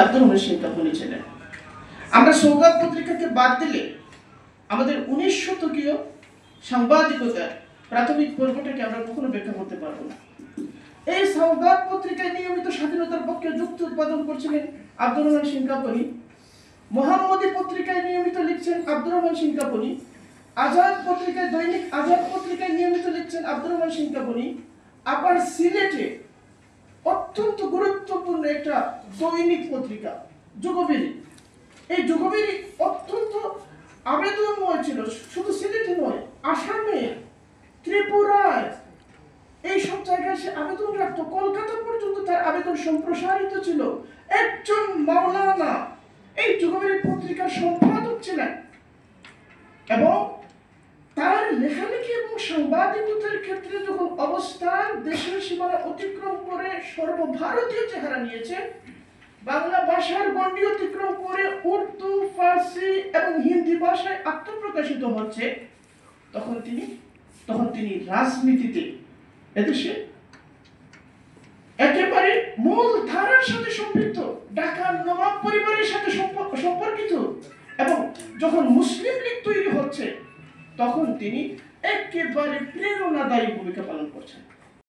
আব্দুর রহমান সিংকা বলেছিলেন, আমরা সৌগাত পত্রিকাকে বাদ দিলে আমাদের 19 শতকীয় সাংবাদিকতার প্রাথমিক পর্বটাকে আমরা কখনো ব্যাখ্যা করতে পারবো না। এই সৌগাত পত্রিকায় নিয়মিত স্বাধীনতার পক্ষে যুক্তি উৎপাদন করছিলেন আব্দুর রহমান সিংকাপনি, মোহাম্মদী পত্রিকায় নিয়মিত লিখছেন আব্দুর রহমান সিংকাপনি, আজাদ পত্রিকায় দৈনিক আজাদ পত্রিকায় নিয়মিত লিখছেন আব্দুর রহমান সিংকাপনি। আবার সিলেটে অত্যন্ত গুরুত্বপূর্ণ একটা দৈনিক পত্রিকা যুগবেরি, এই যুগবেরি অত্যন্ত আবেদনময় ছিল। শুধু সিলেটে নয়, আসামে, ত্রিপুরায়, এই সব জায়গায় সে আবেদন রাখতো। কলকাতা পর্যন্ত তার আবেদন সম্প্রসারিত ছিল। একজন মাওলানা এই যুগবেরি পত্রিকার সম্পাদক ছিলেন এবং তার লেখালেখি এবং সাংবাদিকতার ক্ষেত্রে যখন অবস্থান দেশের সীমানা অতিক্রম করে সর্বভারতীয় চেহারা নিয়েছে, বাংলা ভাষার গণ্ডি অতিক্রম করে উর্দু, ফার্সি এবং হিন্দি ভাষায় আত্মপ্রকাশিত হচ্ছে, তখন তিনি রাজনীতিতে এদেশে একেবারে মূল ধারার সাথে সম্পৃক্ত, ঢাকার নবাব পরিবারের সাথে সম্পর্কিত, এবং যখন মুসলিম লীগ তৈরি হচ্ছে তখন তিনি একেবারে প্রেরণাদায়ী ভূমিকা পালন করছেন।